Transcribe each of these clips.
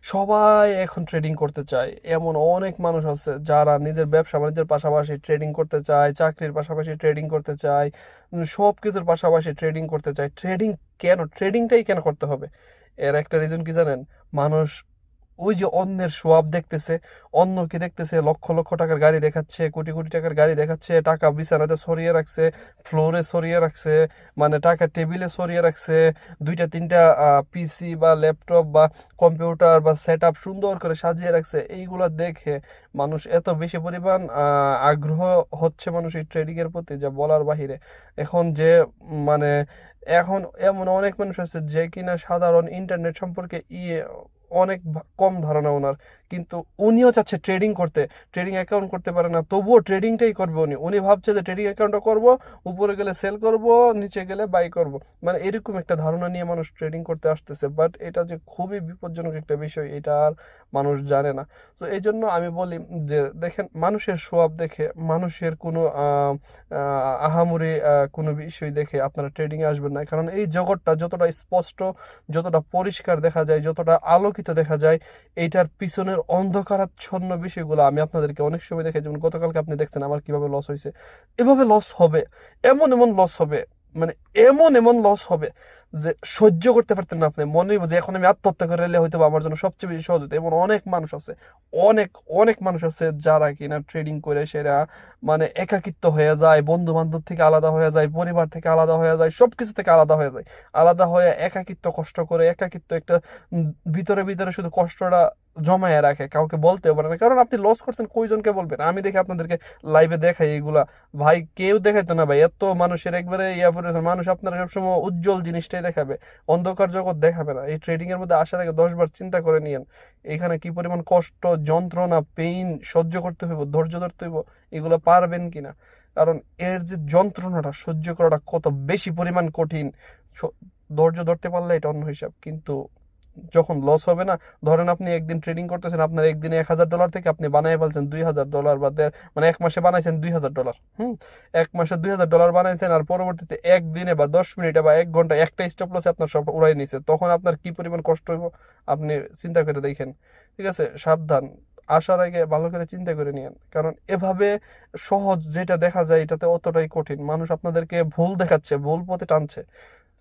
সবাই এখন ট্রেডিং করতে চায়। এমন অনেক মানুষ আছে যারা নিজের ব্যবসা বাণিজ্যের পাশাপাশি ট্রেডিং করতে চায়, চাকরির পাশাপাশি ট্রেডিং করতে চায়, সব কিছুর পাশাপাশি ট্রেডিং করতে চায়। ট্রেডিংটাই কেন করতে হবে? এর একটা রিজন কি জানেন? মানুষ ওই যে অন্যের সোয়াব দেখতেছে, অন্যকে দেখতেছে লক্ষ লক্ষ টাকার গাড়ি দেখাচ্ছে, কোটি কোটি টাকার গাড়ি দেখাচ্ছে, টাকা বিছানাতে সরিয়ে রাখছে, ফ্লোরে সরিয়ে রাখছে, মানে টাকা টেবিলে সরিয়ে রাখছে, দুইটা তিনটা পিসি বা ল্যাপটপ বা কম্পিউটার বা সেট আপ সুন্দর করে সাজিয়ে রাখছে। এইগুলা দেখে মানুষ এত বেশি পরিমাণ আগ্রহ হচ্ছে মানুষ এই ট্রেডিং এর প্রতি, যা বলার বাহিরে। এখন যে মানে এখন এমন অনেক মানুষ আছে যে কিনা সাধারণ ইন্টারনেট সম্পর্কে অনেক কম ধারণা ওনার, কিন্তু উনিও চাচ্ছে ট্রেডিং করতে। ট্রেডিং অ্যাকাউন্ট করতে পারে না, তবুও ট্রেডিংটাই করবে। উনি ভাবছে যে ট্রেডিং অ্যাকাউন্টটা করব, উপরে গেলে সেল করব, নিচে গেলে বাই করব। মানে এরকম একটা ধারণা নিয়ে মানুষ ট্রেডিং করতে আসতেছে, বাট এটা যে খুবই বিপজ্জনক একটা বিষয় এটা আর মানুষ জানে না। তো এই জন্য আমি বলি যে দেখেন, মানুষের সোয়াব দেখে, মানুষের কোনো আহামরি কোনো বিষয় দেখে আপনারা ট্রেডিংয়ে আসবেন না। কারণ এই জগৎটা যতটা স্পষ্ট, যতটা পরিষ্কার দেখা যায়, যতটা আলোকিত দেখা যায়, এইটার পিছনের অন্ধকারাচ্ছন্ন বিষয়গুলো আমি আপনাদেরকে অনেক সময় দেখে, যেমন গতকালকে আপনি দেখছেন আমার কিভাবে লস হয়েছে। এভাবে লস হবে, এমন এমন লস হবে, মানে এমন এমন লস হবে যে সহ্য করতে পারতেন না আপনি। মনে হইব যে এখন আমি আত্মহত্যা করে এলে হয়তো বা আমার জন্য সবচেয়ে বেশি সহজ হতো। এমন অনেক মানুষ আছে, অনেক অনেক মানুষ আছে যারা কিনা ট্রেডিং করে সেরা মানে একাকিত্ব হয়ে যায়, বন্ধু বান্ধব থেকে আলাদা হয়ে যায়, পরিবার থেকে আলাদা হয়ে যায়, সবকিছু থেকে আলাদা হয়ে যায়। আলাদা হয়ে একাকিত্ব কষ্ট করে, একাকিত্ব একটা ভিতরে ভিতরে শুধু কষ্টটা জমায়ে রাখে, কাউকে বলতেও পারে না। কারণ আপনি লস করছেন, কয়জনকে বলবেন? আমি দেখি আপনাদেরকে লাইভে দেখাই এগুলা, ভাই কেউ দেখাইতো না ভাই। এত মানুষের একবারে ইয়া পড়েছে, মানুষ আপনারা সবসময় উজ্জ্বল জিনিসটাই দেখাবে, অন্ধকার জগৎ দেখাবে না। এই ট্রেডিং এর মধ্যে আসার আগে 10 বার চিন্তা করে নিয়েন এখানে কি পরিমাণ কষ্ট, যন্ত্রণা, পেইন সহ্য করতে হইব, ধৈর্য ধরতে হইব, এগুলো পারবেন কিনা। কারণ এর যে যন্ত্রণাটা সহ্য করাটা কত বেশি পরিমাণ কঠিন, স- ধৈর্য ধরতে পারলে এটা অন্য হিসাব। কিন্তু যখন লস হবে না, ধরেন আপনি একদিন ট্রেডিং করতেছেন, আপনার একদিনে $1000 থেকে আপনি বানিয়ে ফেলছেন $2000, বা মানে এক মাসে বানাইছেন $2000। এক মাসে $2000 বানাইছেন, আর পরবর্তীতে একদিনে বা 10 মিনিটে বা 1 ঘন্টা একটা স্টপ লসে আপনার সব উড়াই নিছে, তখন আপনার কি পরিমাণ কষ্ট হইব আপনি চিন্তা করে দেখেন। ঠিক আছে, সাবধান, আসার আগে ভালো করে চিন্তা করে নিয়েন। কারণ এভাবে সহজ যেটা দেখা যায় এটাতে অতটাই কঠিন। মানুষ আপনাদেরকে ভুল দেখাচ্ছে, ভুল পথে টানছে।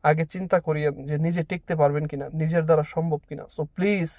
আগে চিন্তা করিয়েন যে নিজে টিকতে পারবেন কিনা, নিজের দ্বারা সম্ভব কিনা। So please